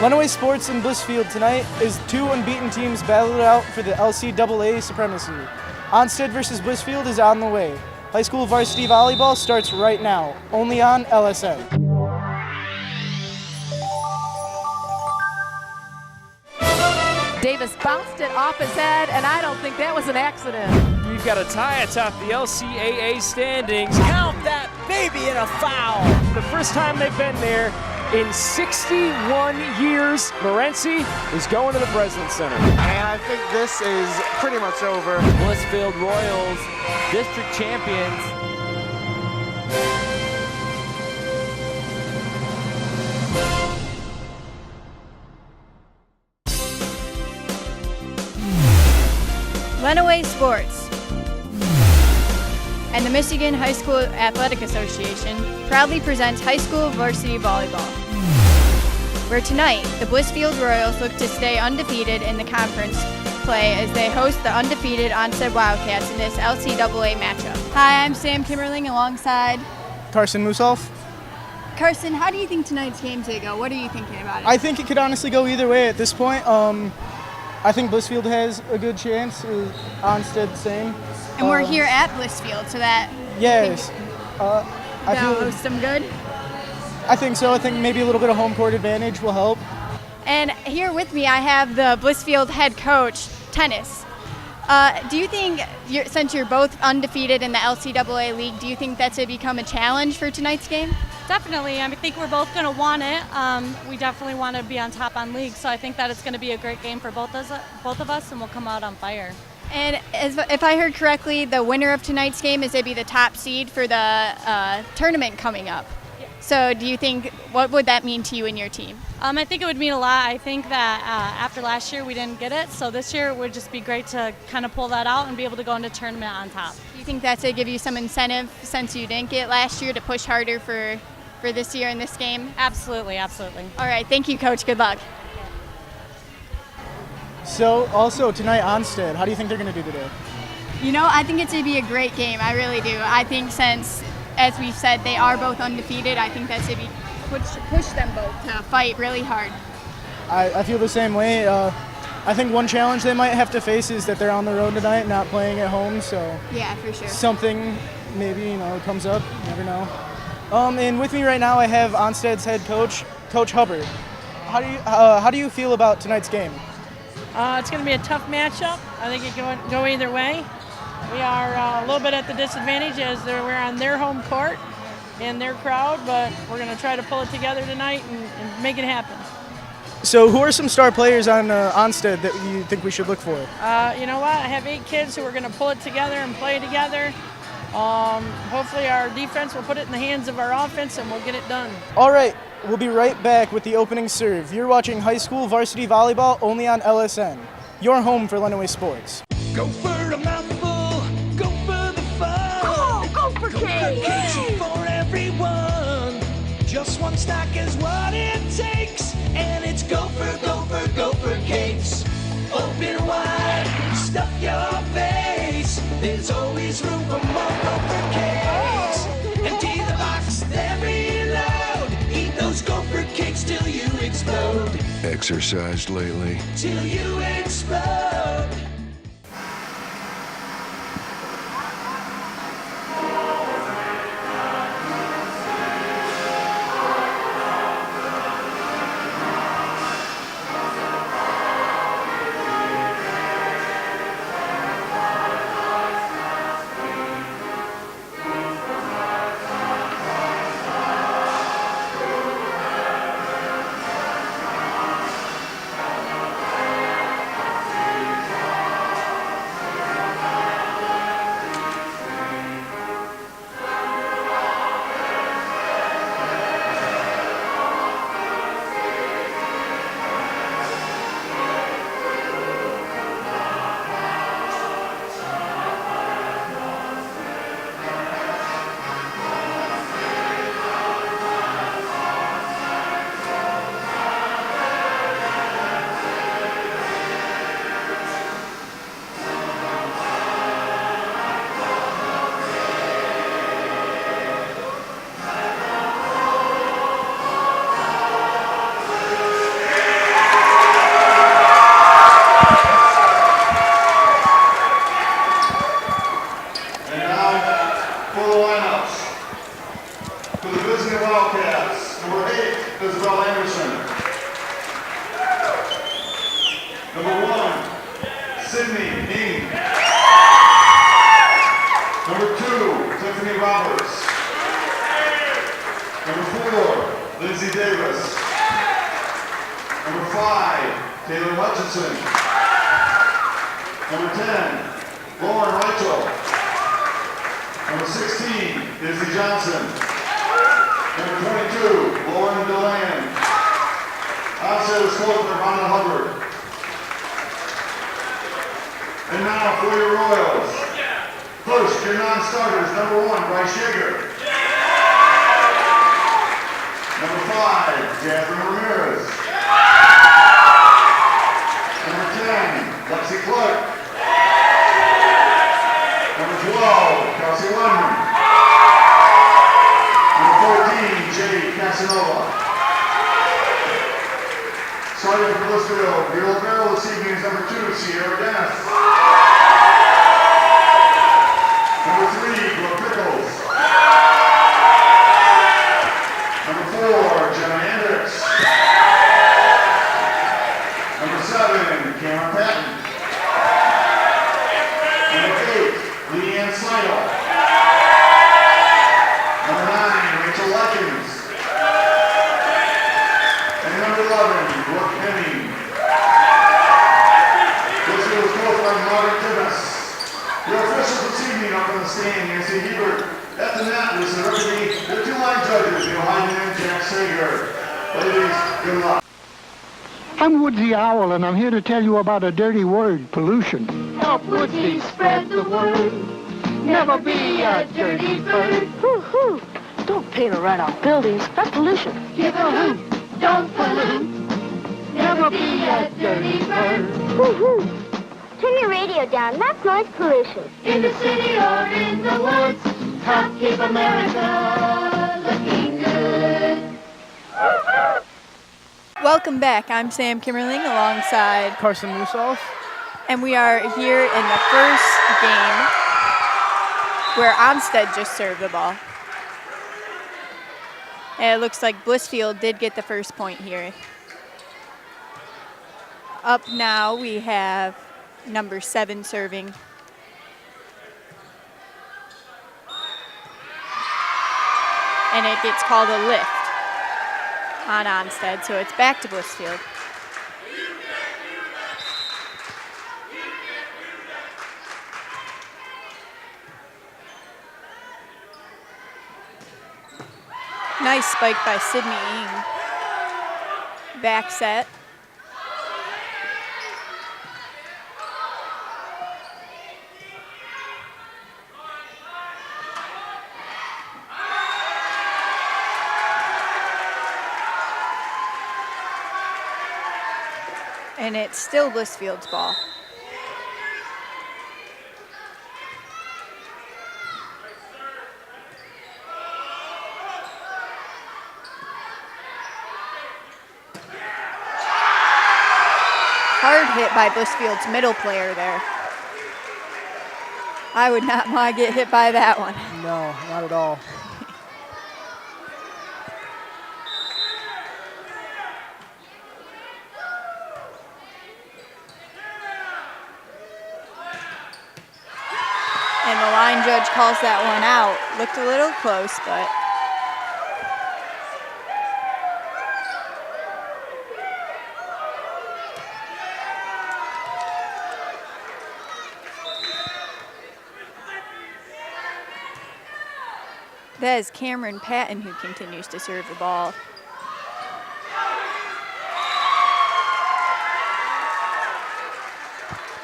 Lenawee Sports in Blissfield tonight is two unbeaten teams battled out for the LCAA supremacy. Onsted versus Blissfield is on the way. High School Varsity Volleyball starts right now, only on LSN. Davis bounced it off his head, and I don't think that was an accident. You've got a tie atop the LCAA standings. Count that baby in a foul. The first time they've been there in 61 years. Morency is going to the Breslin Center. And I think this is pretty much over. Blissfield Royals, district champions. Lenawee Sports and the Michigan High School Athletic Association proudly presents High School Varsity Volleyball, where tonight the Blissfield Royals look to stay undefeated in the conference play as they host the undefeated Onsted Wildcats in this LCAA matchup. Hi, I'm Sam Kimmerling alongside Carson Musolf. Carson. How do you think tonight's game's going to go? What are you thinking about it? I think it could honestly go either way at this point. I think Blissfield has a good chance. Onsted same. And we're here at Blissfield, so that yes, I that'll feel host them good. I think so. I think maybe a little bit of home court advantage will help. And here with me, I have the Blissfield head coach, Tennis. Do you think, since you're both undefeated in the LCAA league, do you think that's going to become a challenge for tonight's game? Definitely. I think we're both going to want it. We definitely want to be on top on league, so I think that it's going to be a great game for both of us, and we'll come out on fire. And if I heard correctly, the winner of tonight's game is going to be the top seed for the tournament coming up. Yeah. So do you think, what would that mean to you and your team? I think it would mean a lot. I think that after last year we didn't get it, so this year it would just be great to kind of pull that out and be able to go into tournament on top. Do you think that's going to give you some incentive since you didn't get it last year to push harder for this year in this game? Absolutely, absolutely. All right, thank you, Coach. Good luck. So also tonight Onsted, how do you think they're going to do today? You know, I think it's going to be a great game. I really do. I think since, as we've said, they are both undefeated, I think that's going to be push them both to fight really hard. I feel the same way. I think one challenge they might have to face is that they're on the road tonight, not playing at home. So yeah, for sure. Something maybe comes up. You never know. And with me right now, I have Onsted's head coach, Coach Hubbard. How do you feel about tonight's game? It's going to be a tough matchup. I think it can go either way. We are a little bit at the disadvantage as we're on their home court and their crowd, but we're going to try to pull it together tonight and make it happen. So who are some star players on Onsted that you think we should look for? You know what? I have 8 kids who are going to pull it together and play together. Hopefully our defense will put it in the hands of our offense and we'll get it done. All right, we'll be right back with the opening serve. You're watching High School Varsity Volleyball only on LSN. Your home for Lenawee Sports. Go for a mouthful, go for the fun. Go for cakes for everyone. Just one stack is what it takes, and it's go for cakes. Open wide, stuff your face. There's always room for more Gopher cakes. Empty the box, then reload. Eat those Gopher cakes till you explode. Exercised lately? Till you explode. Wildcats. Number 8, Isabel Anderson. Number 1, Sydney Ng. Number 2, Tiffany Roberts. Number 4, Lindsay Davis. Number 5, Taylor Hutchinson. Number 10, Lauren Rachel. Number 16, Izzy Johnson. Number 22, Lauren Deland. Onsted is closed by Rhonda Hubbard. And now for your Royals. First, your non-starters. Number 1, Bryce Yeager. Number 5, Catherine Ramirez. Number 10, Lexi Clark. Number 12, Kelsey Lundman. Number 14, Jade Casanova. Starting for Blissfield, the old barrel this evening is number 2, Sierra Dennis. Number 3, Brooke Pickles. Number 4, Jenna Hendricks. Number 7, Cameron Patton. Number 8, Leanne Slidell. Number 9, Rachel Likens. And number 11, Brooke Henning. This was coached by Margaret Tibbs. Your officials this evening up in the stand, Nancy Hebert. At the net, Lisa Rickaby. The 2 line judges, Neil Hyman and Jack Sager. Ladies, good luck. I'm Woodsy Owl, and I'm here to tell you about a dirty word, pollution. Help Woodsy spread the word. Never be a dirty bird. Hoo-hoo. Don't paint or run off buildings. That's pollution. Give a hoot. Don't pollute. Never be a dirty bird. Hoo-hoo. Turn your radio down. That's noise pollution. In the city or in the woods, help keep America looking good. Welcome back. I'm Sam Kimmerling alongside Carson Musoff. And we are here in the first game where Onsted just served the ball. And it looks like Blissfield did get the first point here. Up now we have number 7 serving. And it gets called a lift on Onsted, so it's back to Blissfield. Nice spike by Sydney Ng. Back set. And it's still Blissfield's ball. Hard hit by Blissfield's middle player there. I would not want to get hit by that one. No, not at all. And the line judge calls that one out. Looked a little close, but that is Cameron Patton who continues to serve the ball.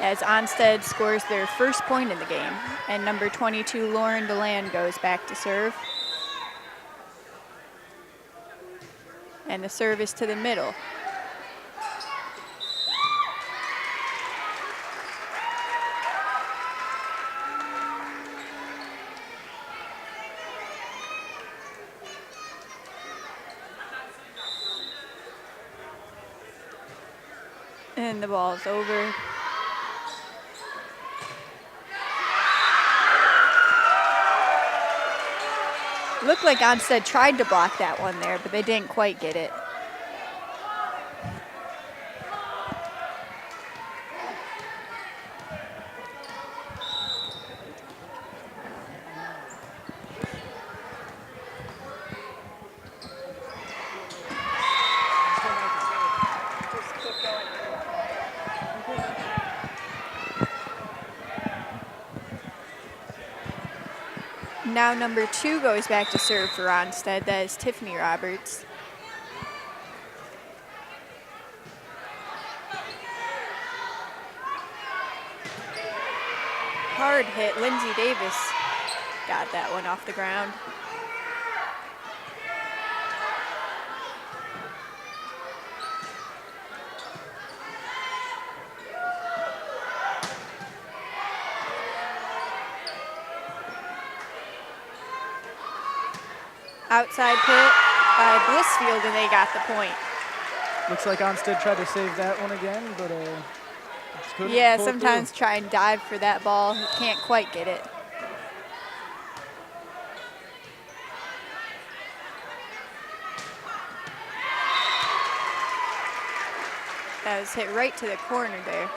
As Onsted scores their first point in the game, and number 22, Lauren Deland, goes back to serve. And the serve is to the middle. And the ball's over. looked like Onsted tried to block that one there, but they didn't quite get it. Now number 2 goes back to serve for Onsted. That is Tiffany Roberts. Hard hit. Lindsay Davis got that one off the ground. Outside put by Blissfield, and they got the point. Looks like Onsted tried to save that one again, but just couldn't Yeah, pull it sometimes through. try and dive for that ball. Can't quite get it. That was hit right to the corner there.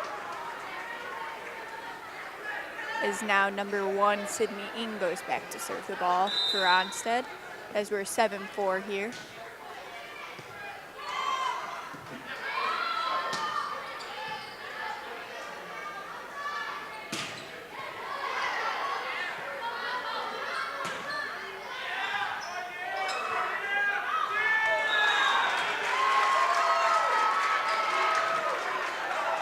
Is now number 1, Sydney Ng goes back to serve the ball for Onsted, as we're 7-4 here.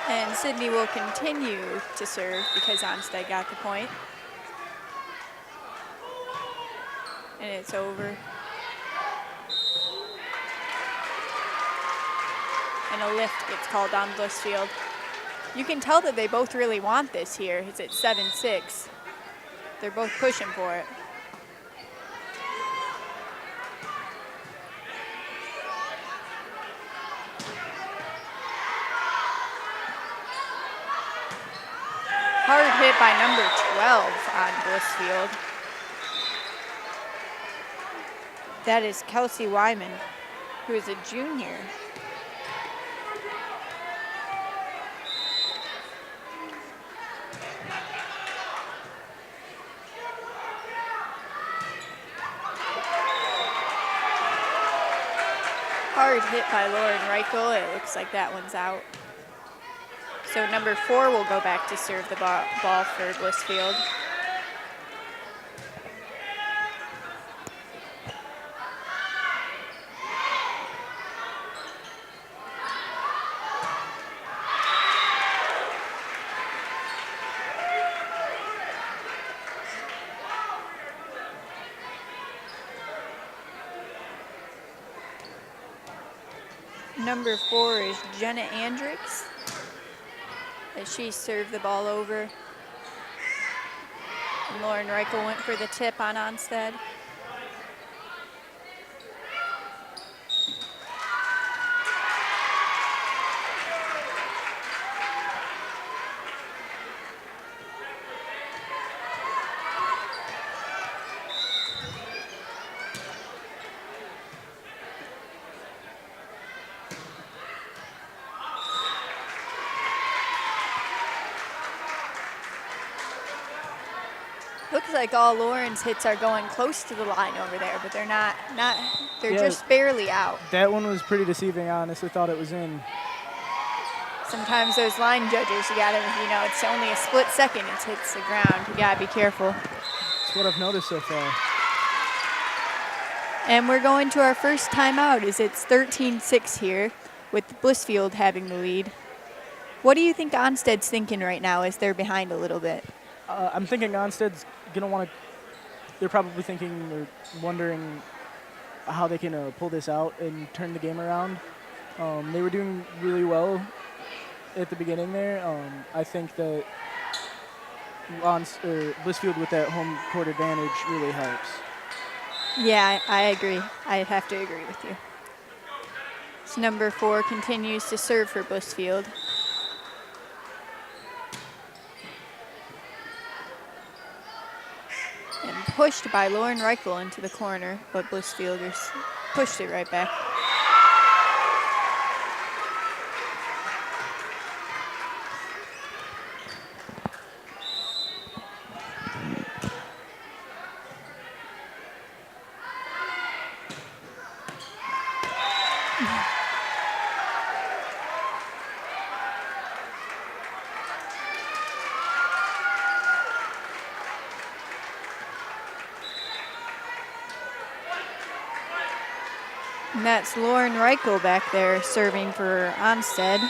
And Sydney will continue to serve because Onsted got the point. And it's over. And a lift gets called on Blissfield. You can tell that they both really want this here. It's at 7-6. They're both pushing for it. Hard hit by number 12 on Blissfield. That is Kelsey Wyman, who is a junior. Hard hit by Lauren Reichel. It looks like that one's out. So number 4 will go back to serve the ball for Blissfield. Number 4 is Jenna Andricks, as she served the ball over. And Lauren Reichel went for the tip on Onsted. Looks like all Lauren's hits are going close to the line over there, but they're not they're just barely out. That one was pretty deceiving. I honestly thought it was in. Sometimes those line judges, you gotta, it's only a split second it hits the ground. You gotta be careful. That's what I've noticed so far. And we're going to our first timeout, as it's 13-6 here, with Blissfield having the lead. What do you think Onsted's thinking right now as they're behind a little bit? I'm thinking Onsted's gonna want to. They're probably thinking or wondering how they can pull this out and turn the game around. They were doing really well at the beginning there. I think that Blissfield with that home court advantage really helps. Yeah, I agree. I have to agree with you. So number 4 continues to serve for Blissfield. And pushed by Lauren Reichel into the corner, but Blissfielders pushed it right back. And that's Lauren Reichel back there serving for Onsted.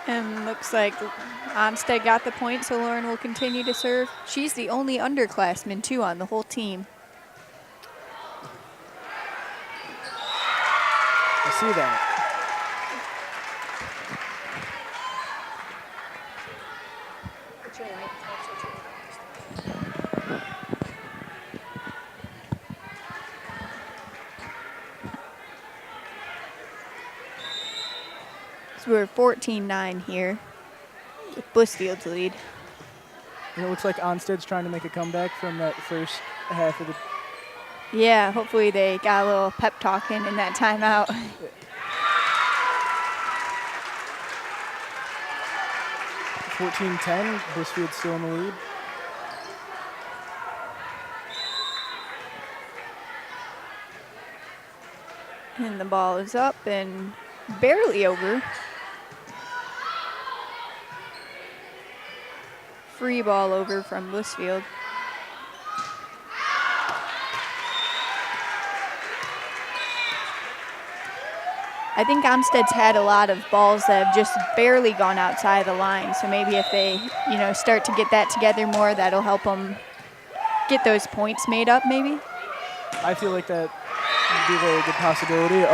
And looks like Onsted got the point, so Lauren will continue to serve. She's the only underclassman, too, on the whole team. I see that. So we're 14-9 here with Blissfield's lead. And it looks like Onsted's trying to make a comeback from that first half of the... Yeah, hopefully they got a little pep talk in that timeout. Yeah. 14-10, Blissfield's still in the lead. And the ball is up and barely over. Free ball over from Blissfield. I think Onsted's had a lot of balls that have just barely gone outside the line. So maybe if they, start to get that together more, that'll help them get those points made up, maybe. I feel like that would be a very good possibility.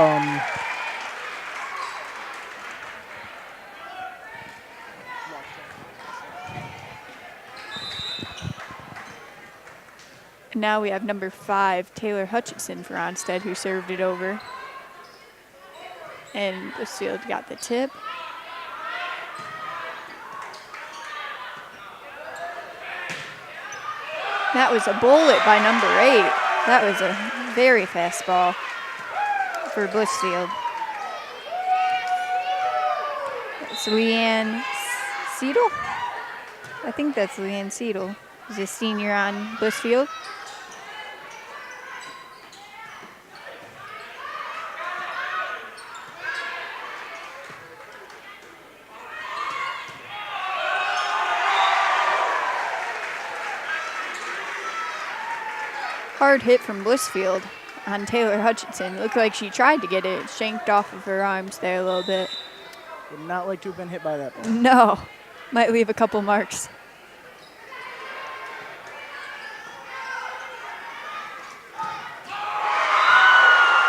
Now we have number 5, Taylor Hutchinson for Onsted, who served it over. And Blissfield got the tip. That was a bullet by number 8. That was a very fast ball for Blissfield. That's Leanne Seidel? I think that's Leanne Seidel. She's a senior on Blissfield. Hard hit from Blissfield on Taylor Hutchinson. Looked like she tried to get it shanked off of her arms there a little bit. Would not like to have been hit by that ball. No, might leave a couple marks.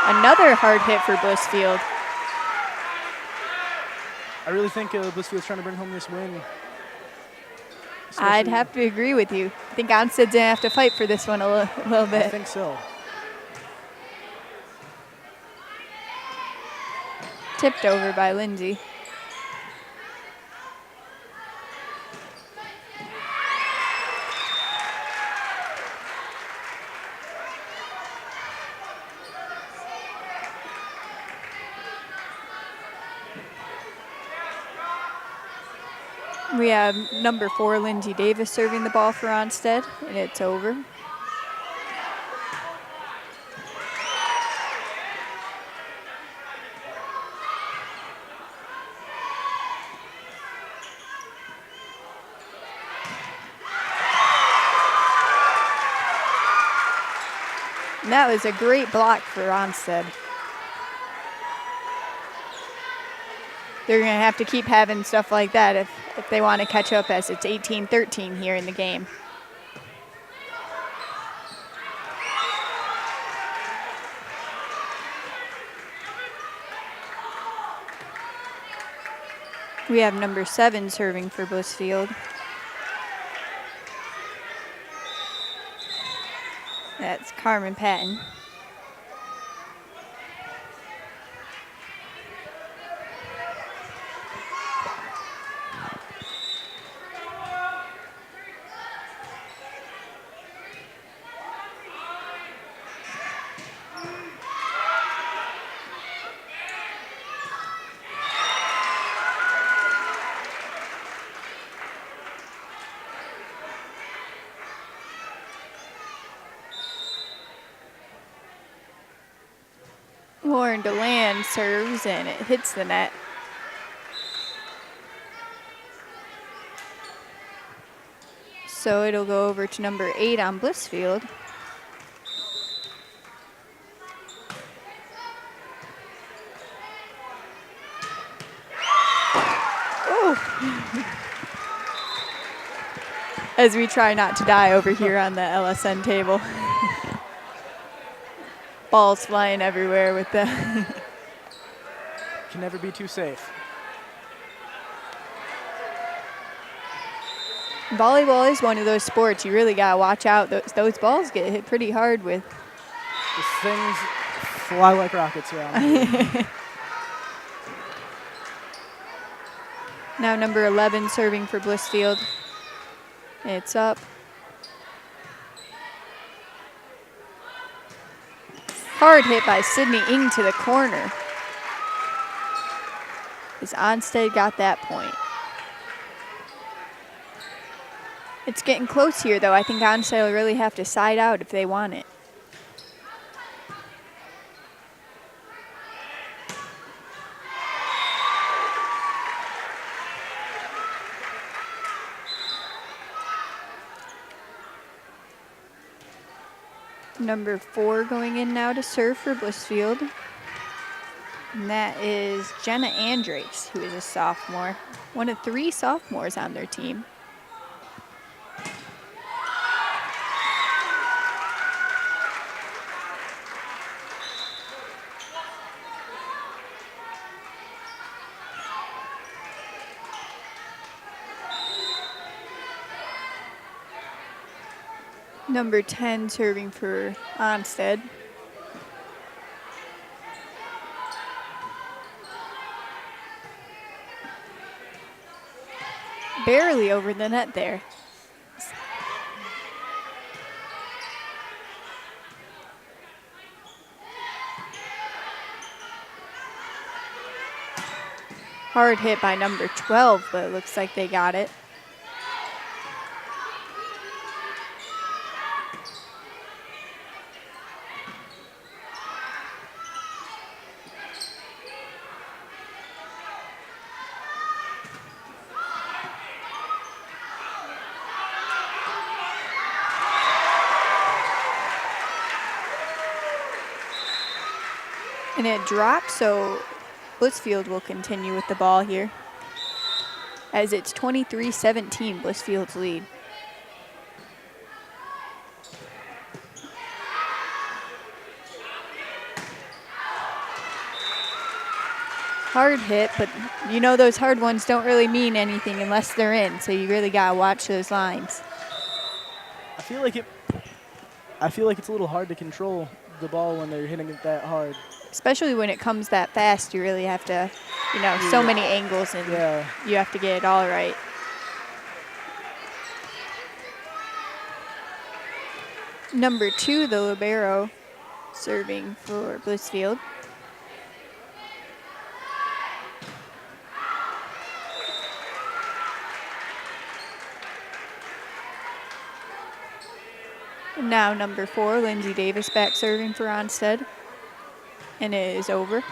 Another hard hit for Blissfield. I really think Blissfield's trying to bring home this win. I'd have to agree with you. I think Onsted's going to have to fight for this one a little bit. I think so. Tipped over by Lindsay. We have number 4, Lindsay Davis, serving the ball for Onsted, and it's over. And that was a great block for Onsted. They're going to have to keep having stuff like that if they want to catch up, as it's 18-13 here in the game. We have number 7 serving for Blissfield. That's Carmen Patton. Lauren DeLand serves and it hits the net. So it'll go over to number 8 on Blissfield. As we try not to die over here on the LSN table. Balls flying everywhere with the Can never be too safe. Volleyball is one of those sports you really gotta watch out. Those balls get hit pretty hard with. These things fly like rockets around here. Now number 11 serving for Blissfield. It's up. Hard hit by Sydney Ng to the corner. As Onsted got that point. It's getting close here, though. I think Onsted will really have to side out if they want it. Number 4 going in now to serve for Blissfield. And that is Jenna Andrakes, who is a sophomore. One of 3 sophomores on their team. Number 10 serving for Onsted. Barely over the net there. Hard hit by number 12, but it looks like they got it. And it dropped, so Blissfield will continue with the ball here. As it's 23-17, Blissfield's lead. Hard hit, but you know those hard ones don't really mean anything unless they're in, so you really gotta watch those lines. I feel like it's a little hard to control the ball when they're hitting it that hard. Especially when it comes that fast, you really have to, you know, so many angles and you have to get it all right. Number 2, the libero, serving for Blissfield. And now number 4, Lindsay Davis back serving for Onsted. And it is over.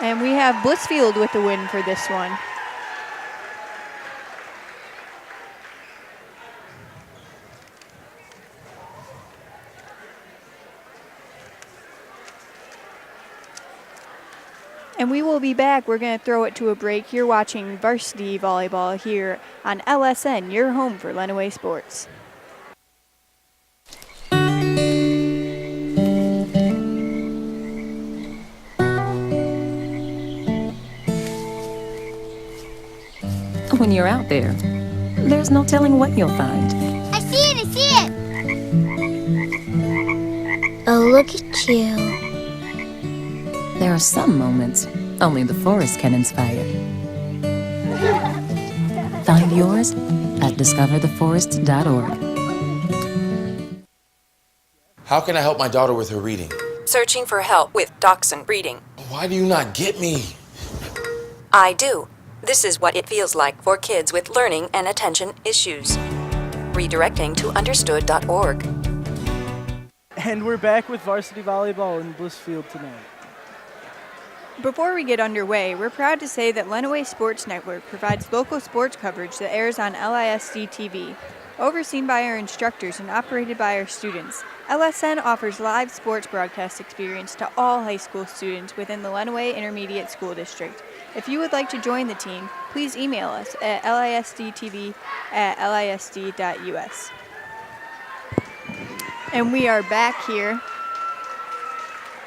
And we have Blissfield with the win for this one. And we will be back. We're going to throw it to a break. You're watching Varsity Volleyball here on LSN, your home for Lenawee Sports. when you're out there, there's no telling what you'll find. I see it, I see it! Oh, look at you. There are some moments only the forest can inspire. Find yours at discovertheforest.org. How can I help my daughter with her reading? Searching for help with Dachshund Reading. Why do you not get me? I do. This is what it feels like for kids with learning and attention issues. Redirecting to understood.org. And we're back with varsity volleyball in Blissfield tonight. Before we get underway, we're proud to say that Lenawee Sports Network provides local sports coverage that airs on LISD TV. Overseen by our instructors and operated by our students, LSN offers live sports broadcast experience to all high school students within the Lenawee Intermediate School District. If you would like to join the team, please email us at lisdtv@lisd.us. And we are back here.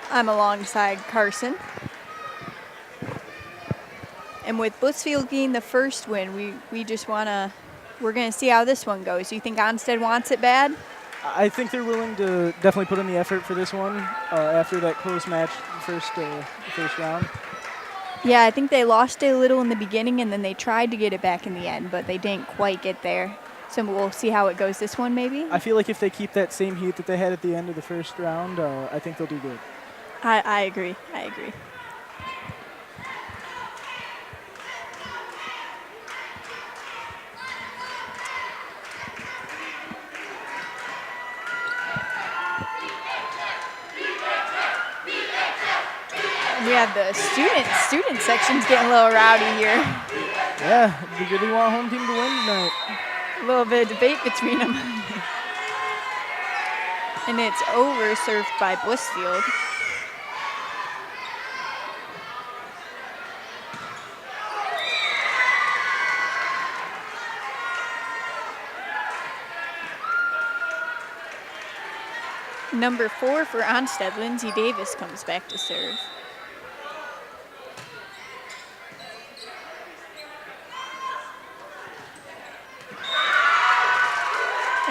I'm alongside Carson. And with Blissfield being the first win, we're going to see how this one goes. Do you think Onsted wants it bad? I think they're willing to definitely put in the effort for this one after that close match first round. Yeah, I think they lost it a little in the beginning, and then they tried to get it back in the end, but they didn't quite get there. So we'll see how it goes this one, maybe? I feel like if they keep that same heat that they had at the end of the first round, I think they'll do good. I agree. We have the student section's getting a little rowdy here. Yeah, we really want home team to win tonight. A little bit of debate between them. And it's over, served by Blissfield. Number 4 for Onsted, Lindsay Davis comes back to serve.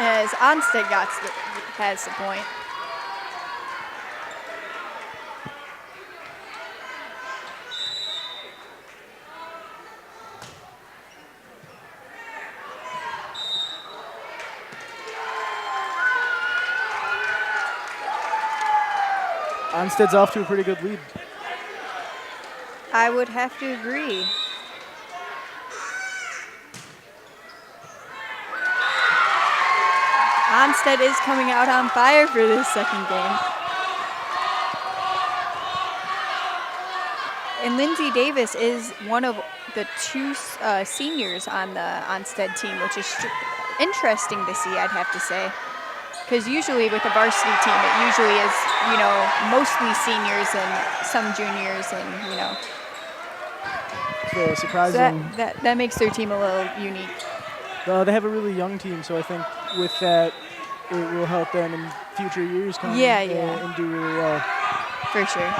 As Onsted has the point. Onsted's off to a pretty good lead. I would have to agree. Onsted is coming out on fire for this second game. And Lindsay Davis is one of the 2 seniors on the Onsted team, which is interesting to see, I'd have to say. Because usually with a varsity team, it usually is, mostly seniors and some juniors and, So surprising. So that makes their team a little unique. They have a really young team, so I think with that, it will help them in future years come and do really well. For sure.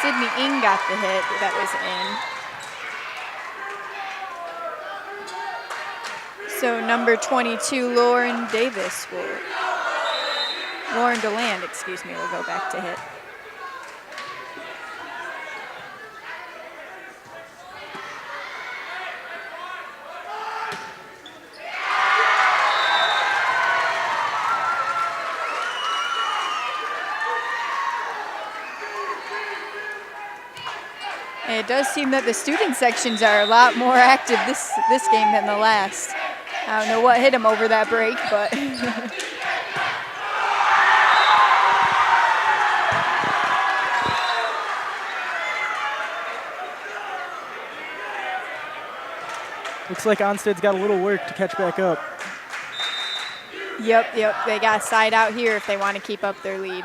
Sydney Ng got the hit that was in. So number 22, Lauren DeLand, will go back to hit. And it does seem that the student sections are a lot more active this game than the last. I don't know what hit him over that break, but looks like Onsted's got a little work to catch back up. Yep. They got a side out here if they want to keep up their lead.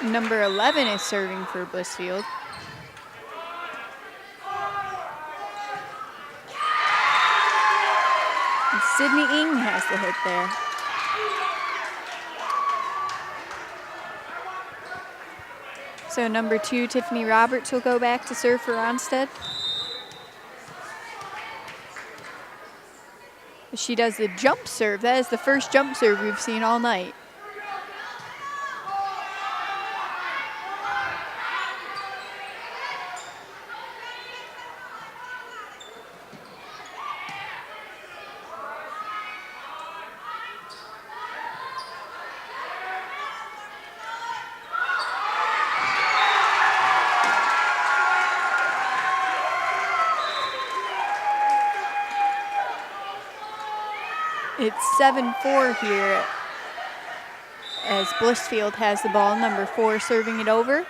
Number 11 is serving for Blissfield. Sydney Ng has the hit there. So number 2, Tiffany Roberts will go back to serve for Onsted. She does the jump serve. That is the first jump serve we've seen all night. It's 7-4 here as Blissfield has the ball, number 4 serving it over.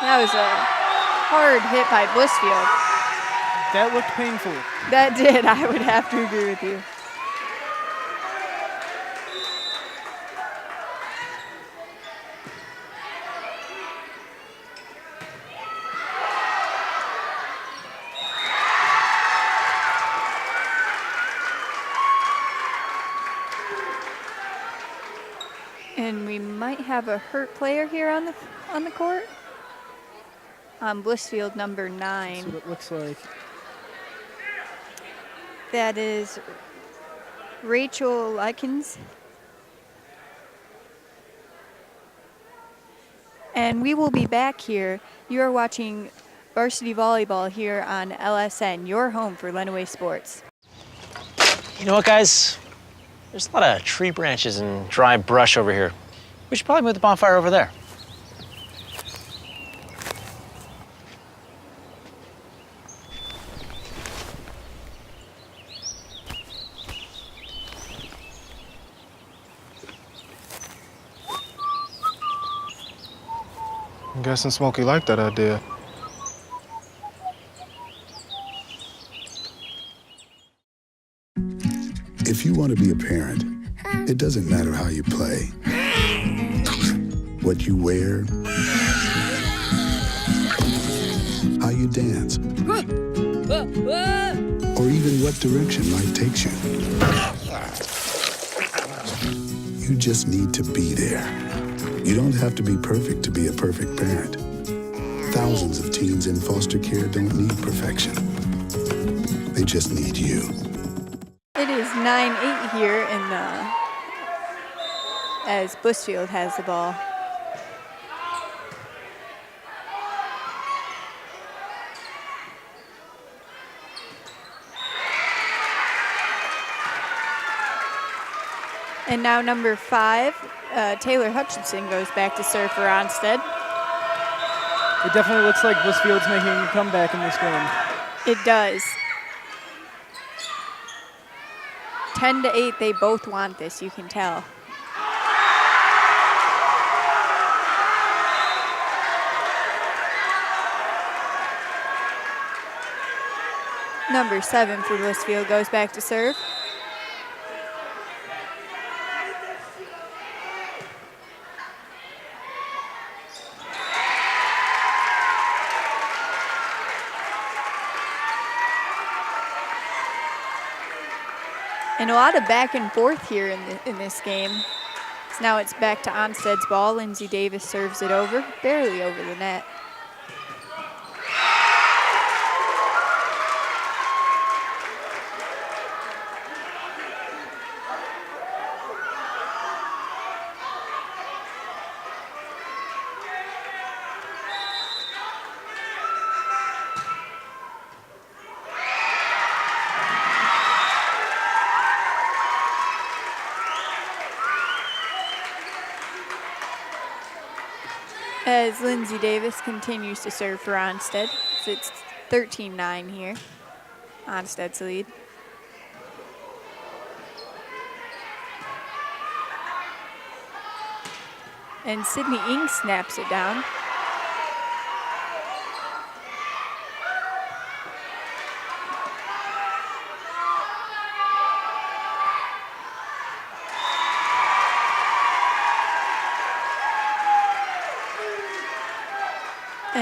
That was a hard hit by Blissfield. That looked painful. That did, I would have to agree with you. And we might have a hurt player here on the court. On Blissfield, number 9. That's what it looks like. That is Rachel Likens. And we will be back here. You are watching Varsity Volleyball here on LSN, your home for Lenawee Sports. You know what, guys? There's a lot of tree branches and dry brush over here. We should probably move the bonfire over there. I'm guessing Smokey liked that idea. If you want to be a parent, it doesn't matter how you play, what you wear, how you dance, or even what direction life takes you. You just need to be there. You don't have to be perfect to be a perfect parent. Thousands of teens in foster care don't need perfection. They just need you. It is 9-8 here in the, as Blissfield has the ball. And now number 5, Taylor Hutchinson goes back to serve for Onsted. It definitely looks like Blissfield's making a comeback in this game. It does. 10-8, they both want this, you can tell. Number 7 for Blissfield goes back to serve. And a lot of back and forth here in this game. So now it's back to Onsted's ball. Lindsay Davis serves it over, barely over the net. As Lindsay Davis continues to serve for Onsted. So it's 13-9 here. Onsted's lead. And Sydney Ng snaps it down.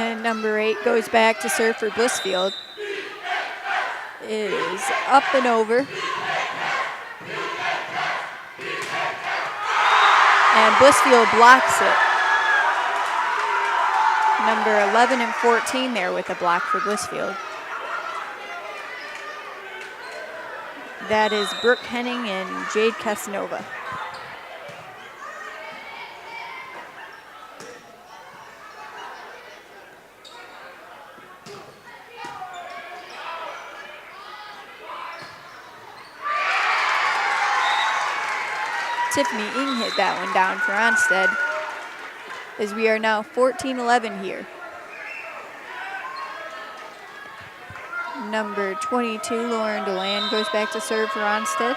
And number 8 goes back to serve for Blissfield. It is up and over. And Blissfield blocks it. Number 11 and 14 there with a block for Blissfield. That is Brooke Henning and Jade Casanova. Tiffany Ing hit that one down for Onsted, as we are now 14-11 here. Number 22, Lauren Deland, goes back to serve for Onsted.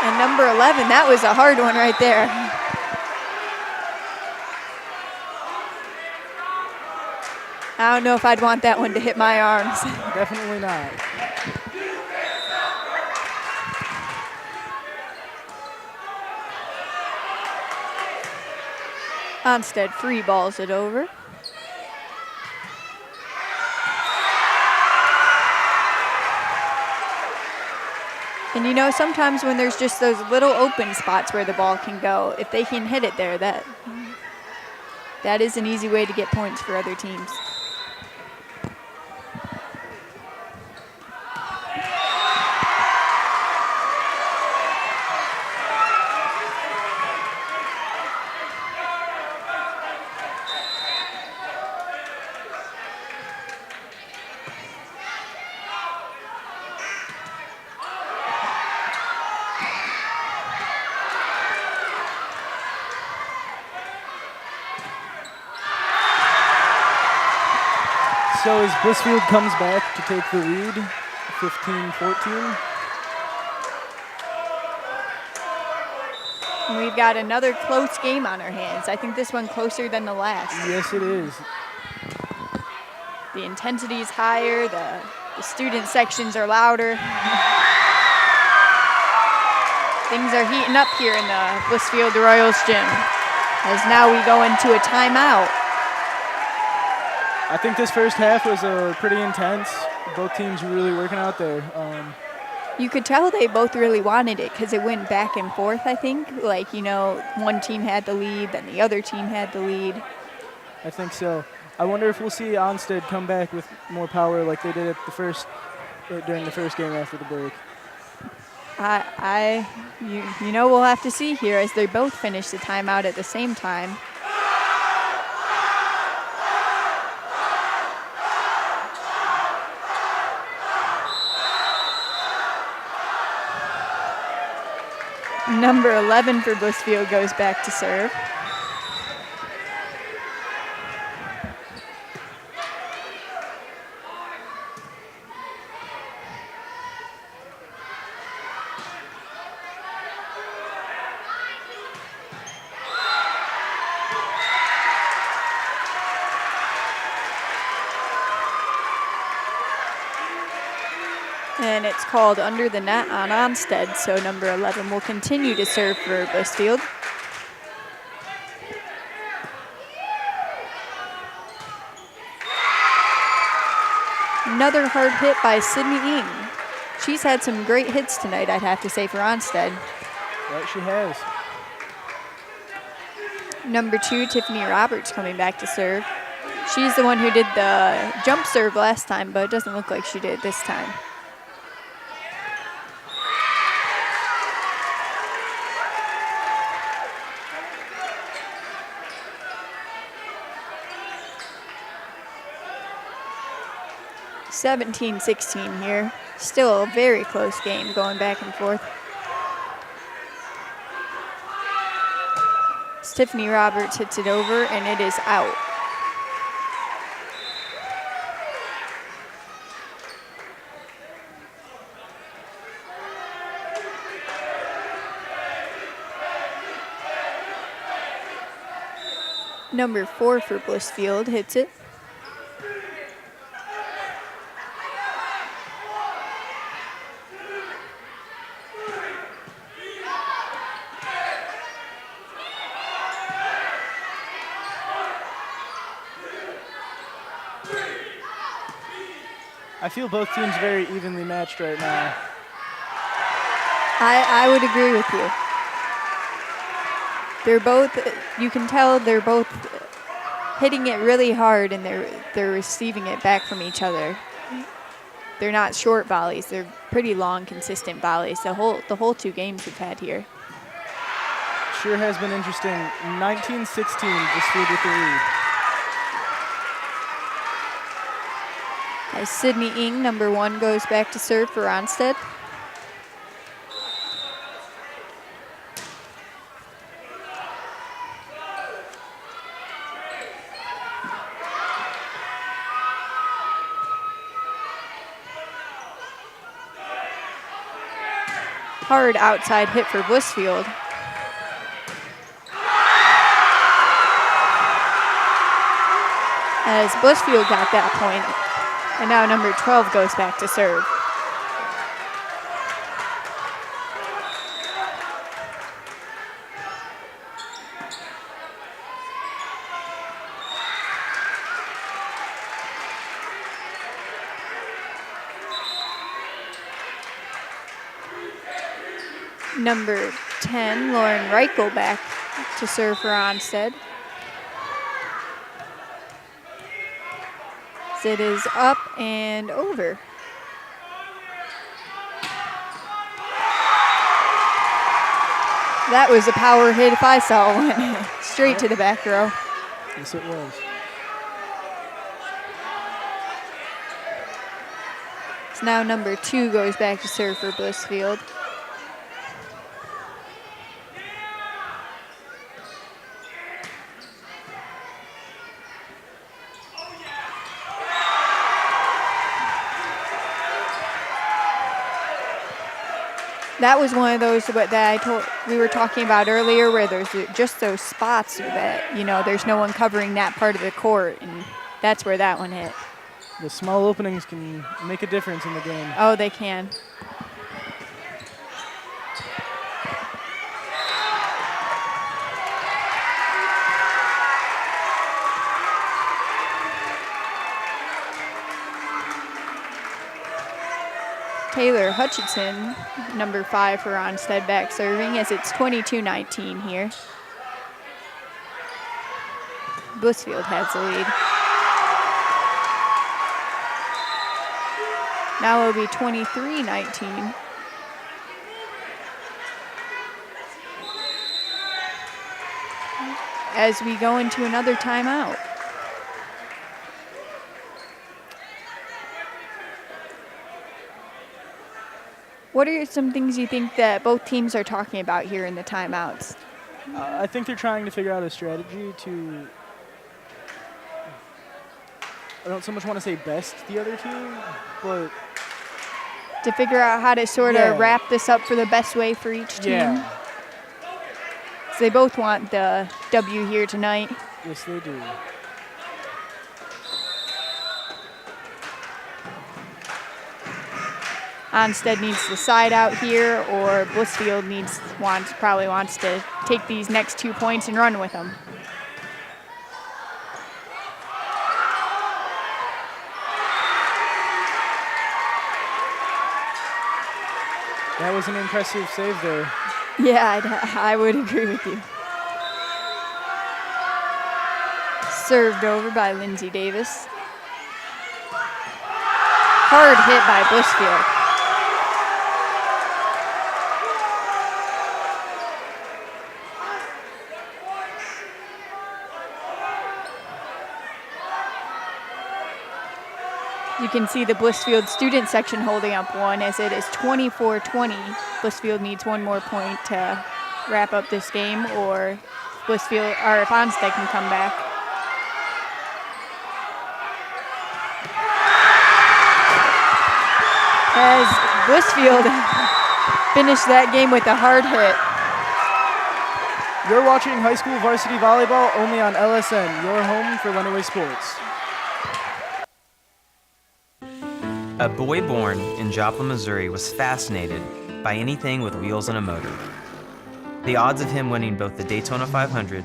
And number 11, that was a hard one right there. I don't know if I'd want that one to hit my arms. Definitely not. Onsted free balls it over. And you know, sometimes when there's just those little open spots where the ball can go, if they can hit it there, that is an easy way to get points for other teams. So as Blissfield comes back to take the lead, 15-14. We've got another close game on our hands. I think this one closer than the last. Yes, it is. The intensity is higher, the student sections are louder. Things are heating up here in the Blissfield Royals gym, as now we go into a timeout. I think this first half was pretty intense. Both teams were really working out there. You could tell they both really wanted it because it went back and forth, I think. Like, you know, one team had the lead, then the other team had the lead. I think so. I wonder if we'll see Onsted come back with more power like they did at during the first game after the break. You know, we'll have to see here as they both finish the timeout at the same time. Number 11 for Blissfield goes back to serve. And it's called under the net on Onsted, so number 11 will continue to serve for Blissfield. Another hard hit by Sydney Ing. She's had some great hits tonight, I'd have to say, for Onsted. Right, she has. Number 2, Tiffany Roberts, coming back to serve. She's the one who did the jump serve last time, but it doesn't look like she did this time. (17-16) here. Still a very close game going back and forth. Tiffany Roberts hits it over and it is out. Number 4 for Blissfield hits it. I feel both teams very evenly matched right now. I would agree with you. They're both, you can tell they're both hitting it really hard, and they're receiving it back from each other. They're not short volleys. They're pretty long, consistent volleys. The whole 2 games we've had here. Sure has been interesting. 19-16, Blissfield with the lead. As Sydney Ng, number 1, goes back to serve for Onsted. Hard outside hit for Blissfield. As Blissfield got that point, and now number 12 goes back to serve. Number 10, Lauren Reichel, back to serve for Onsted. It is up and over. That was a power hit if I saw one. Straight to the back row. Yes, it was. So now number 2 goes back to serve for Blissfield. That was one of those that we were talking about earlier, where there's just those spots that, you know, there's no one covering that part of the court, and that's where that one hit. The small openings can make a difference in the game. Oh, they can. Taylor Hutchinson, number 5 for Onsted, back serving as it's 22-19 here. Blissfield has the lead. Now it'll be 23-19. As we go into another timeout. What are some things you think that both teams are talking about here in the timeouts? I think they're trying to figure out a strategy to, I don't so much want to say best the other team, but to figure out how to sort of wrap this up for the best way for each team. Yeah. So they both want the W here tonight. Yes, they do. Onsted needs the side out here, or Blissfield probably wants to take these next 2 points and run with them. That was an impressive save there. Yeah, I would agree with you. Served over by Lindsay Davis. Hard hit by Blissfield. You can see the Blissfield student section holding up one, as it is 24-20. Blissfield needs one more point to wrap up this game, or Blissfield, or if Onsted can come back. As Blissfield finished that game with a hard hit. You're watching high school varsity volleyball only on LSN, your home for Lenawee Sports. A boy born in Joplin, Missouri was fascinated by anything with wheels and a motor. The odds of him winning both the Daytona 500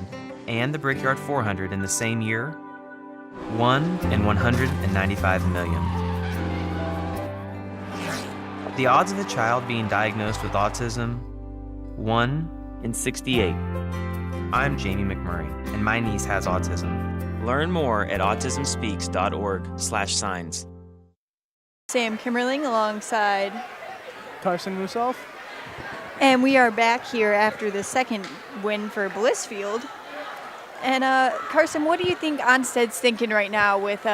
and the Brickyard 400 in the same year, 1 in 195 million. The odds of a child being diagnosed with autism, 1 in 68. I'm Jamie McMurray, and my niece has autism. Learn more at autismspeaks.org/signs. Sam Kimmerling alongside Carson Musoff. And we are back here after the second win for Blissfield. And Carson, what do you think Onsted's thinking right now with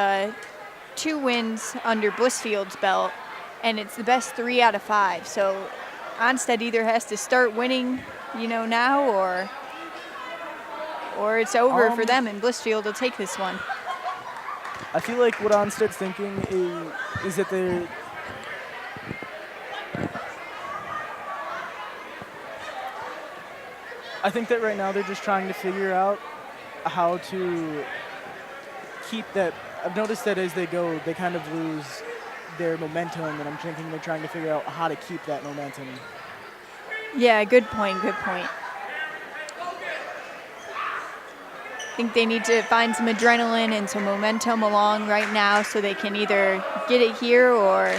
2 wins under Blissfield's belt, and it's the best 3 out of 5? So Onsted either has to start winning, now, or it's over for them, and Blissfield will take this one. I feel like what Onsted's thinking is that they're I think that right now they're just trying to figure out how to keep that. I've noticed that as they go, they kind of lose their momentum, and I'm thinking they're trying to figure out how to keep that momentum. Yeah, good point. I think they need to find some adrenaline and some momentum along right now so they can either get it here or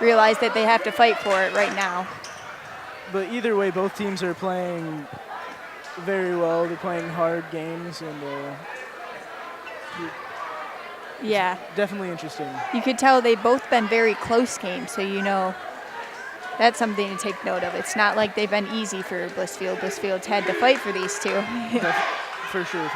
realize that they have to fight for it right now. But either way, both teams are playing very well. They're playing hard games, and yeah, definitely interesting. You could tell they've both been very close games, so that's something to take note of. It's not like they've been easy for Blissfield. Blissfield's had to fight for these 2. For sure.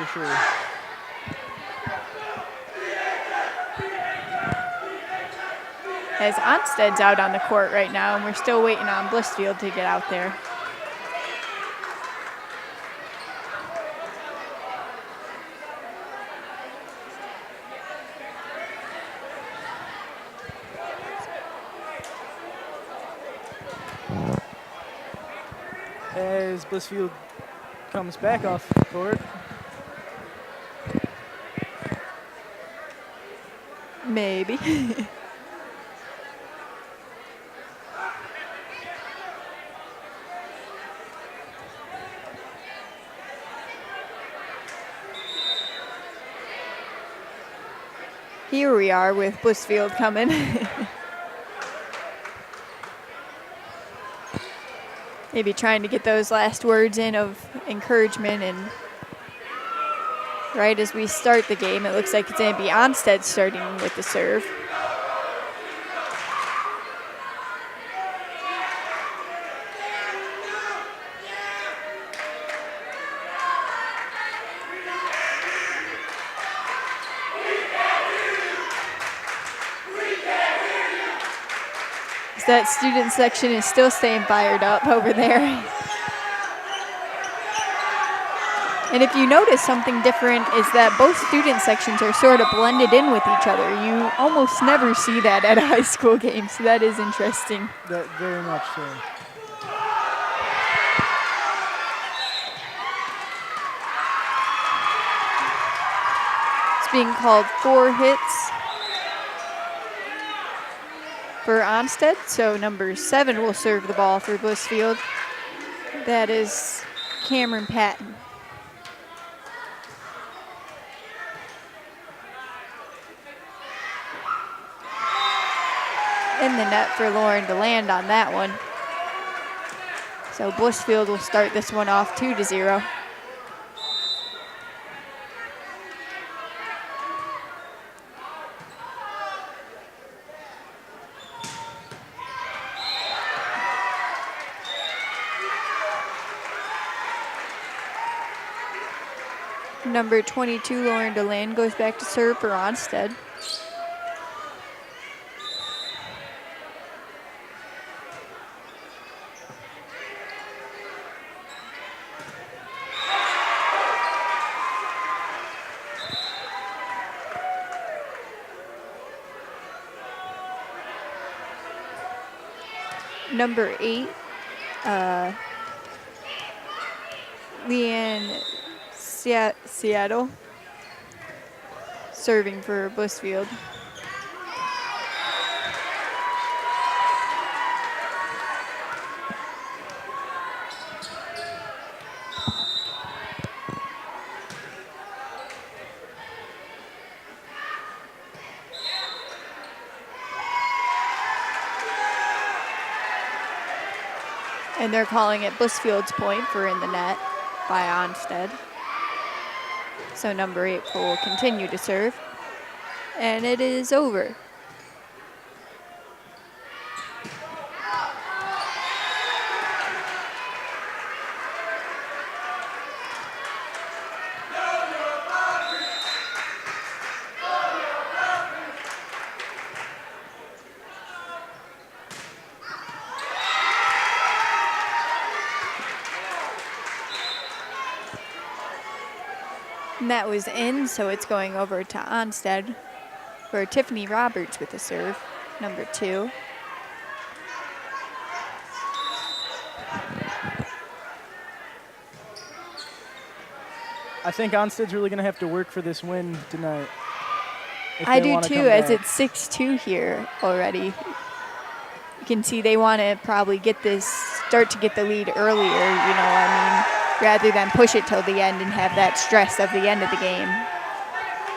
As Onsted's out on the court right now, and we're still waiting on Blissfield to get out there. As Blissfield comes back off the court. Maybe. Here we are with Blissfield coming. Maybe trying to get those last words in of encouragement, and right as we start the game, it looks like it's going to be Onsted starting with the serve. That student section is still staying fired up over there. And if you notice, something different is that both student sections are sort of blended in with each other. You almost never see that at a high school game, so that is interesting. That very much so. It's being called 4 hits for Onsted, so number 7 will serve the ball for Blissfield. That is Cameron Patton. In the net for Lauren to land on that one. So Blissfield will start this one off 2-0. Number 22, Lauren Deland, goes back to serve for Onsted. Number 8, Leanne Seattle, serving for Blissfield. And they're calling it Blissfield's point for in the net by Onsted. So number 8 will continue to serve. And it is over. And that was in, so it's going over to Onsted for Tiffany Roberts with the serve, number 2. I think Onsted's really going to have to work for this win tonight. I do too, as it's 6-2 here already. You can see they want to probably start to get the lead earlier, you know, I mean, rather than push it till the end and have that stress of the end of the game.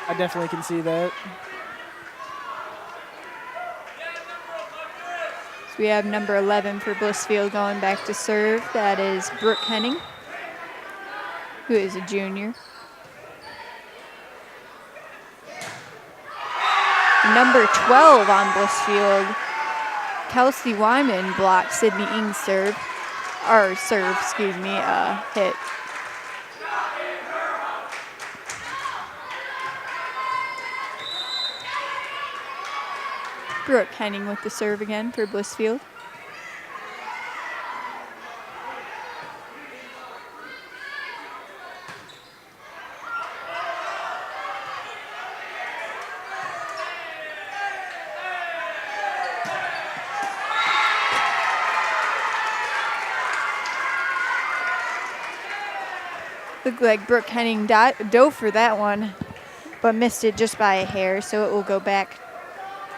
I definitely can see that. So we have number 11 for Blissfield going back to serve. That is Brooke Henning, who is a junior. Number 12 on Blissfield, Kelsey Wyman blocked Sydney Ing's hit. Brooke Henning with the serve again for Blissfield. Looked like Brooke Henning dove for that one, but missed it just by a hair, so it will go back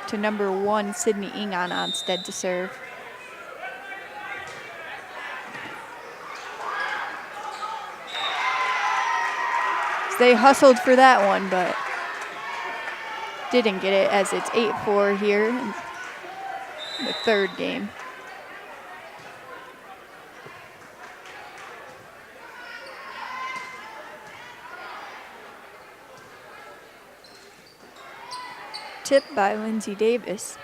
to number 1, Sydney Ing on Onsted to serve. So they hustled for that one, but didn't get it, as it's 8-4 here in the third game. Tipped by Lindsay Davis.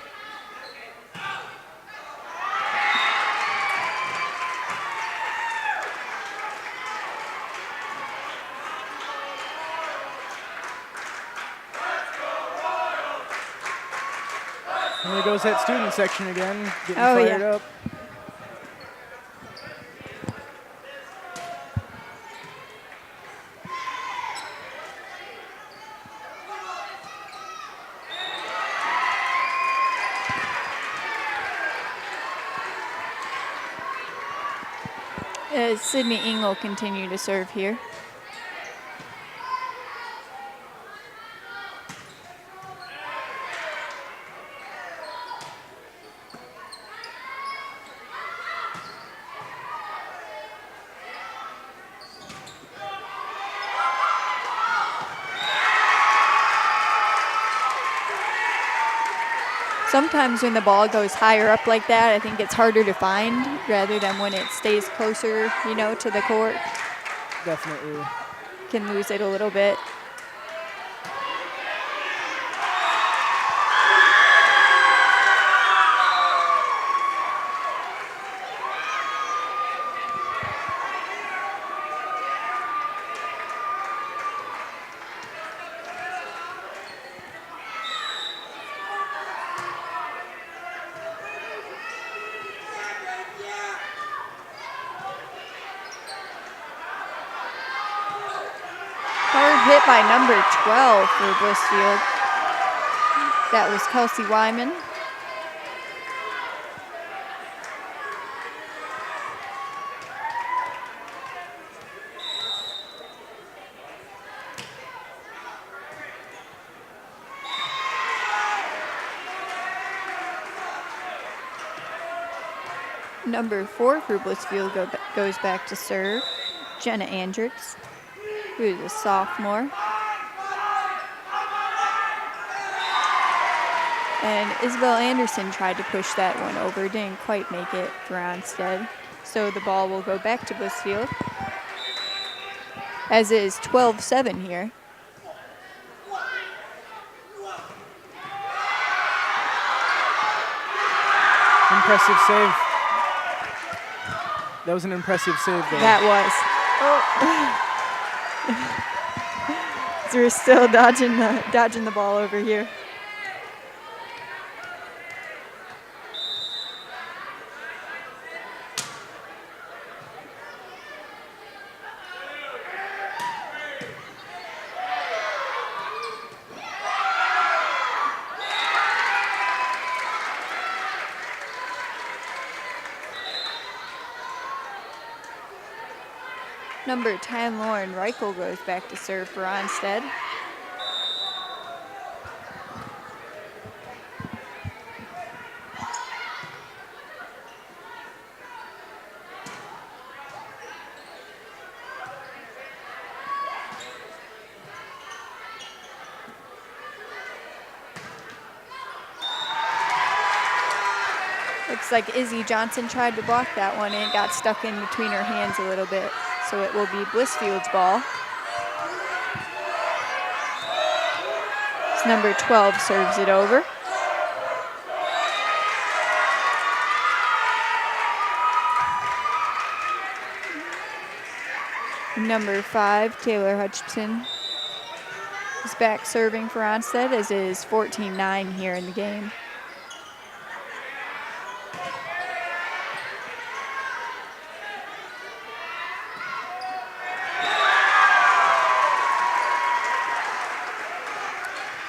And there goes that student section again, getting fired up. Sydney Ing will continue to serve here. Sometimes when the ball goes higher up like that, I think it's harder to find rather than when it stays closer, you know, to the court. Definitely. Can lose it a little bit. Hit by number 12 for Blissfield. That was Kelsey Wyman. Number 4 for Blissfield goes back to serve, Jenna Andricks, who is a sophomore. And Isabel Anderson tried to push that one over, didn't quite make it for Onsted. so the ball will go back to Blissfield. As is 12-7 here. Impressive save. That was an impressive save there. That was. Oh. So we're still dodging the ball over here. Number 10, Lauren Reichel goes back to serve for Onsted. Looks like Izzy Johnson tried to block that one and it got stuck in between her hands a little bit. So it will be Blissfield's ball. It's number 12 serves it over. Number 5, Taylor Hutchinson, is back serving for Onsted, as it is 14-9 here in the game.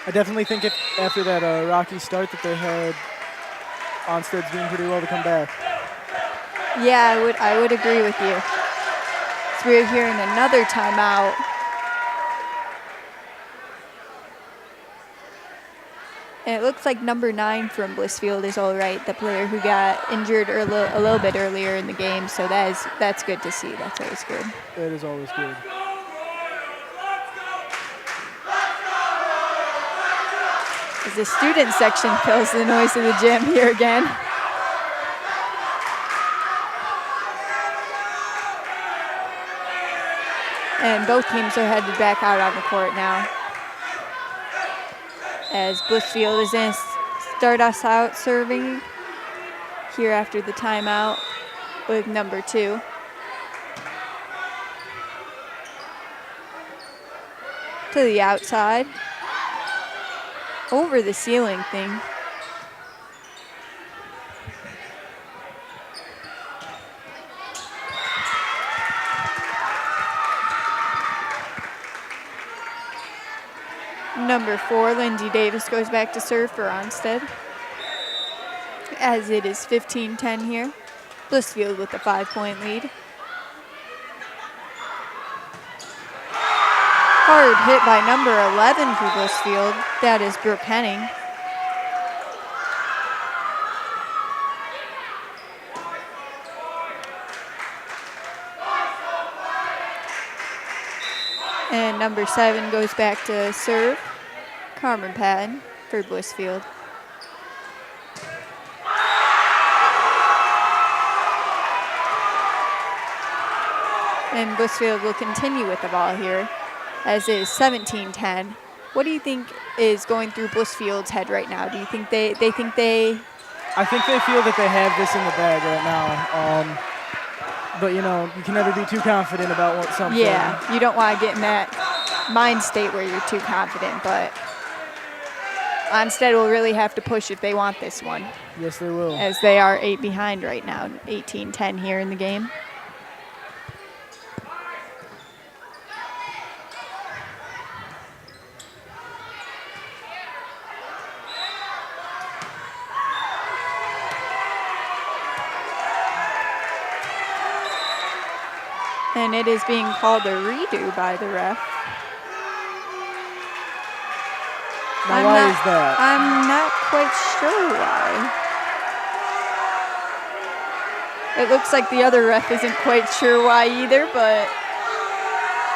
I definitely think after that rocky start that they had, Onsted's doing pretty well to come back. Yeah, I would agree with you. So we're hearing another timeout. And it looks like number 9 from Blissfield is all right, the player who got injured a little bit earlier in the game. So that's good to see. That's always good. That is always good. As the student section fills the noise of the gym here again. And both teams are headed back out on the court now. As Blissfield is going to start us out serving here after the timeout with number 2. To the outside. Over the ceiling thing. Number 4, Lindsay Davis goes back to serve for Onsted. As it is 15-10 here. Blissfield with a 5-point lead. Hard hit by number 11 for Blissfield. That is Brooke Henning. And number 7 goes back to serve. Carmen Patton for Blissfield. And Blissfield will continue with the ball here, as it is 17-10. What do you think is going through Blissfield's head right now? Do you think they think they... I think they feel that they have this in the bag right now. But, you know, you can never be too confident about what something. Yeah, you don't want to get in that mind state where you're too confident, but Onsted will really have to push if they want this one. Yes, they will. As they are 8 behind right now, 18-10 here in the game. And it is being called a redo by the ref. Now, why is that? I'm not quite sure why. It looks like the other ref isn't quite sure why either, but...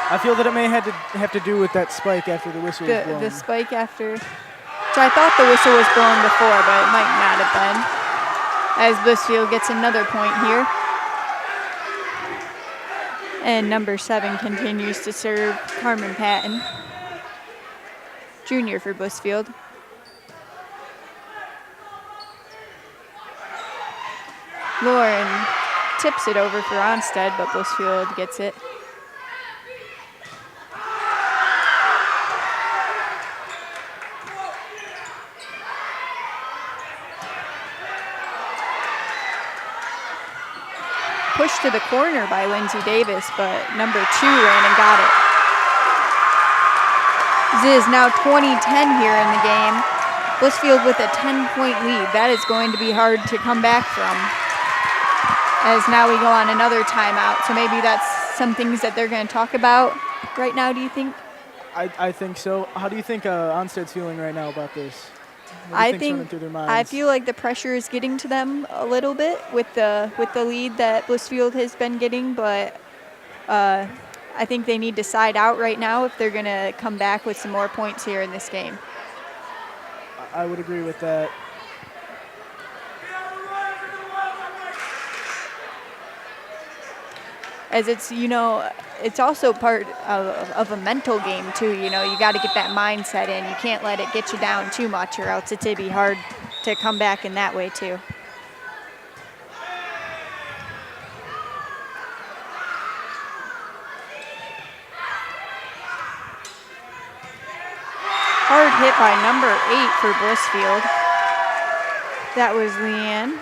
I feel that it may have to do with that spike after the whistle was blown. The spike after... Which I thought the whistle was blown before, but it might not have been. As Blissfield gets another point here. And number 7 continues to serve Carmen Patton, junior for Blissfield. Lauren tips it over for Onsted, but Blissfield gets it. Pushed to the corner by Lindsay Davis, but number 2 ran and got it. It is now 20-10 here in the game. Blissfield with a 10-point lead. That is going to be hard to come back from, as now we go on another timeout. So maybe that's some things that they're going to talk about right now, do you think? I think so. How do you think Onsted's feeling right now about this? What do you think's running through their minds? I feel like the pressure is getting to them a little bit with the lead that Blissfield has been getting, but I think they need to side out right now if they're going to come back with some more points here in this game. I would agree with that. As it's, it's also part of a mental game too. You got to get that mindset in. You can't let it get you down too much, or else it'd be hard to come back in that way too. Hard hit by number 8 for Blissfield. That was Leanne.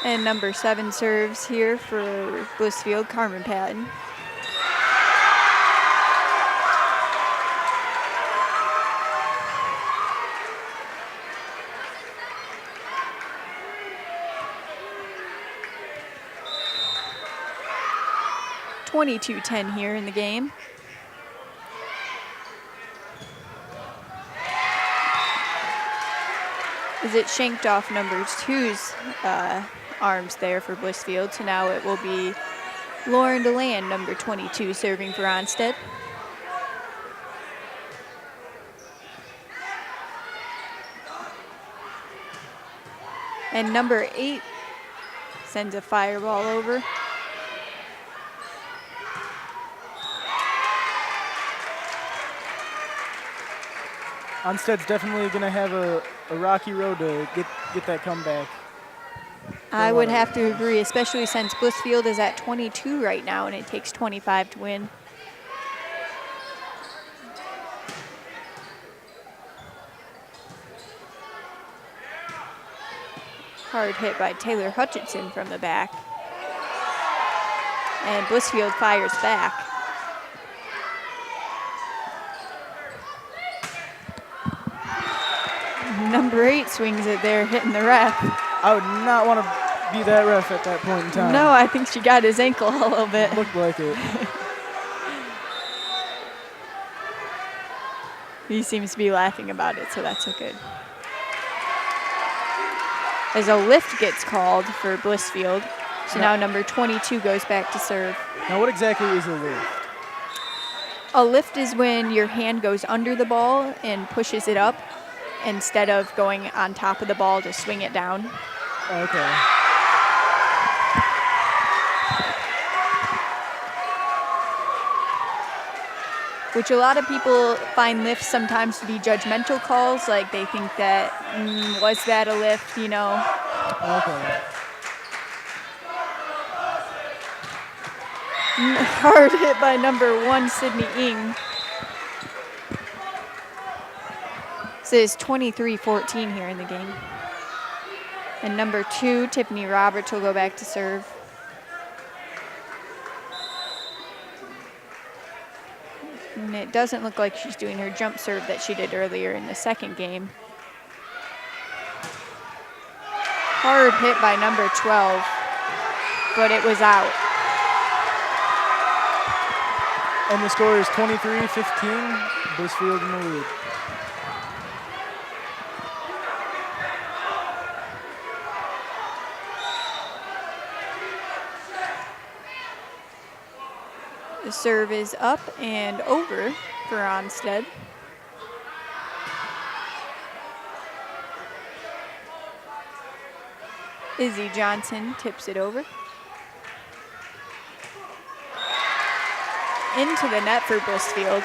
And number 7 serves here for Blissfield, Carmen Patton. (22-10) here in the game. As it shanked off number 2's arms there for Blissfield. So now it will be Lauren DeLand, number 22, serving for Onsted. And number 8 sends a fireball over. Onsted's definitely going to have a rocky road to get that comeback. I would have to agree, especially since Blissfield is at 22 right now and it takes 25 to win. Hard hit by Taylor Hutchinson from the back. And Blissfield fires back. Number 8 swings it there, hitting the ref. I would not want to be that ref at that point in time. No, I think she got his ankle a little bit. Looked like it. He seems to be laughing about it, so that's good. As a lift gets called for Blissfield, so now number 22 goes back to serve. Now what exactly is a lift? A lift is when your hand goes under the ball and pushes it up instead of going on top of the ball to swing it down. Okay. Which a lot of people find lifts sometimes to be judgmental calls, like they think that, was that a lift, Okay. Hard hit by number 1, Sydney Ng. So it's 23-14 here in the game. And number 2, Tiffany Roberts, will go back to serve. And it doesn't look like she's doing her jump serve that she did earlier in the second game. Hard hit by number 12, but it was out. And the score is 23-15, Blissfield in the lead. The serve is up and over for Onsted. Izzy Johnson tips it over. Into the net for Blissfield.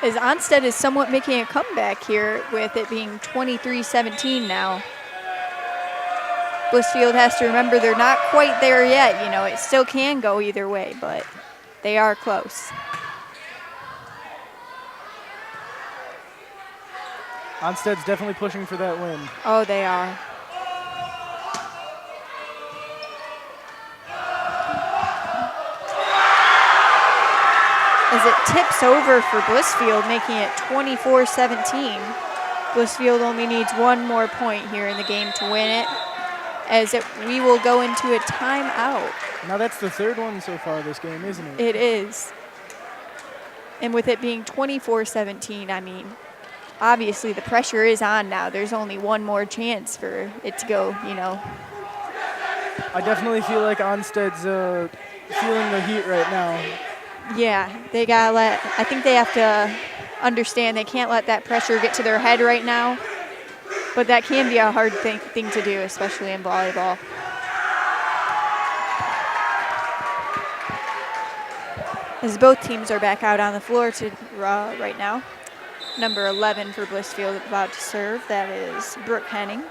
As Onsted is somewhat making a comeback here with it being 23-17 now. Blissfield has to remember they're not quite there yet. You know, it still can go either way, but they are close. Onsted's definitely pushing for that win. Oh, they are. As it tips over for Blissfield, making it 24-17. Blissfield only needs one more point here in the game to win it, as we will go into a timeout. Now that's the third one so far this game, isn't it? It is. And with it being 24-17, I mean, obviously the pressure is on now. There's only one more chance for it to go, you know. I definitely feel like Onsted's feeling the heat right now. Yeah, they gotta I think they have to understand they can't let that pressure get to their head right now. But that can be a hard thing to do, especially in volleyball. As both teams are back out on the floor right now. Number 11 for Blissfield about to serve. That is Brooke Henning.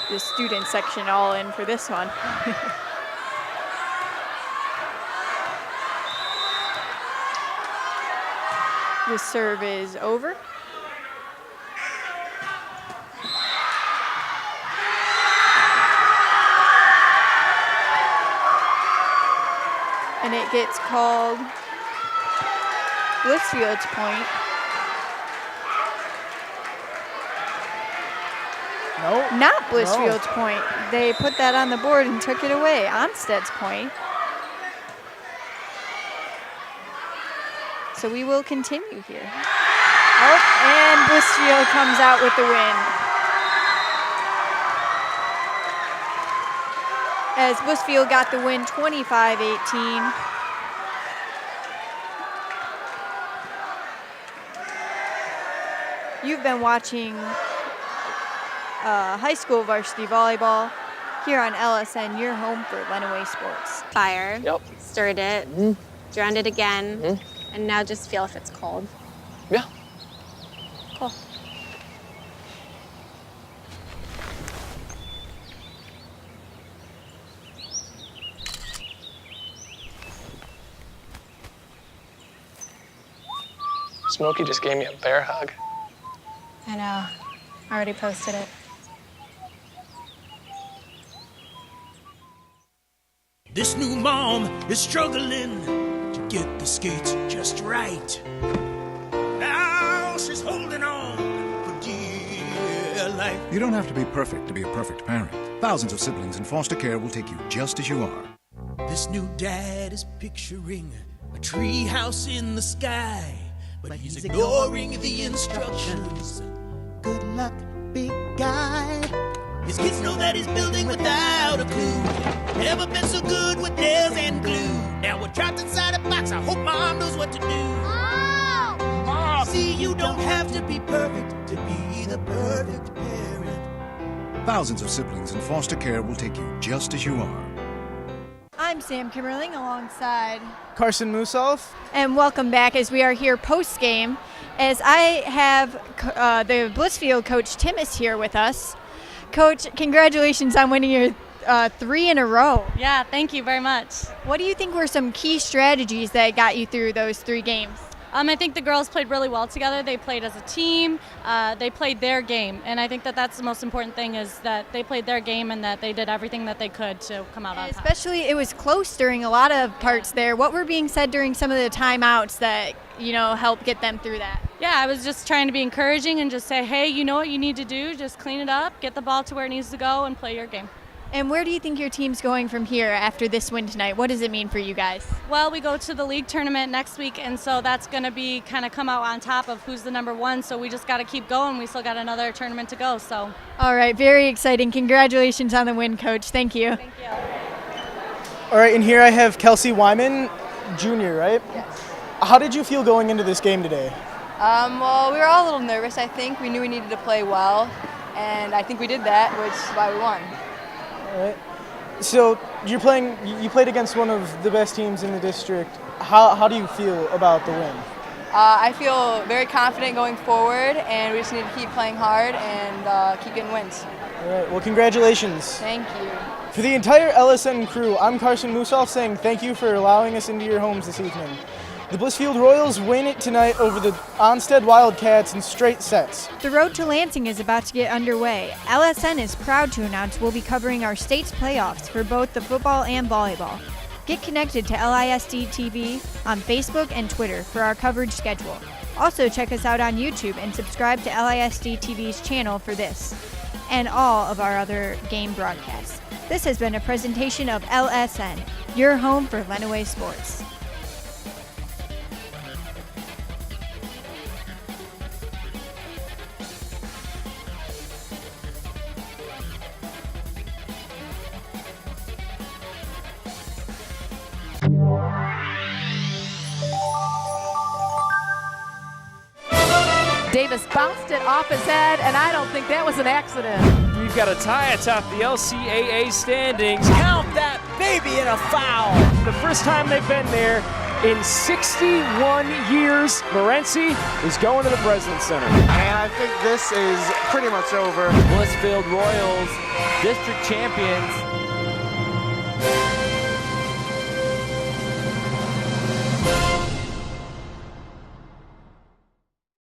The student section all in for this one. The serve is over. And it gets called Blissfield's point. No. Not Blissfield's point. They put that on the board and took it away. Onsted's point. So we will continue here. Oh, and Blissfield comes out with the win. As Blissfield got the win 25-18. You've been watching high school varsity volleyball here on LSN, your home for Lenawee Sports. Fire. Yep. Stirred it. Drowned it again. And now just feel if it's cold. Yeah. Cool. Smokey just gave me a bear hug. I know. Already posted it. This new mom is struggling to get the skates just right. Now she's holding on for dear life. You don't have to be perfect to be a perfect parent. Thousands of siblings in foster care will take you just as you are. This new dad is picturing a tree house in the sky, but he's ignoring the instructions. Good luck, big guy. His kids know that he's building without a clue. Never been so good with nails and glue. Now we're trapped inside a box. I hope mom knows what to do. Mom! See, you don't have to be perfect to be the perfect parent. Thousands of siblings in foster care will take you just as you are. I'm Sam Kimmerling alongside Carson Musoff. And welcome back as we are here post-game. As I have the Blissfield coach Tim is here with us. Coach, congratulations on winning your 3 in a row. Yeah, thank you very much. What do you think were some key strategies that got you through those 3 games? I think the girls played really well together. They played as a team. They played their game. And I think that that's the most important thing is that they played their game and that they did everything that they could to come out on top. Especially it was close during a lot of parts there. What were being said during some of the timeouts that, you know, helped get them through that? Yeah, I was just trying to be encouraging and just say, hey, you know what you need to do? Just clean it up, get the ball to where it needs to go, and play your game. And where do you think your team's going from here after this win tonight? What does it mean for you guys? Well, we go to the league tournament next week, and so that's going to be kind of come out on top of who's the number 1. So we just got to keep going. We still got another tournament to go. So. All right, very exciting. Congratulations on the win, Coach. Thank you. Thank you. All right, and here I have Kelsey Wyman, junior, right? Yes. How did you feel going into this game today? Well, we were all a little nervous, I think. We knew we needed to play well, and I think we did that, which is why we won. All right. So you played against one of the best teams in the district. How do you feel about the win? I feel very confident going forward, and we just need to keep playing hard and keep getting wins. All right, well, congratulations. Thank you. For the entire LSN crew, I'm Carson Musoff saying thank you for allowing us into your homes this evening. The Blissfield Royals win it tonight over the Onsted Wildcats in straight sets. The road to Lansing is about to get underway. LSN is proud to announce we'll be covering our state's playoffs for both the football and volleyball. Get connected to LISD TV on Facebook and Twitter for our coverage schedule. Also check us out on YouTube and subscribe to LISD TV's channel for this and all of our other game broadcasts. This has been a presentation of LSN, your home for Lenawee Sports. Davis bounced it off his head, and I don't think that was an accident. We've got a tie atop the LCAA standings. Count that baby in a foul. The first time they've been there in 61 years. Morency is going to the Breslin Center. And I think this is pretty much over. Blissfield Royals, district champions.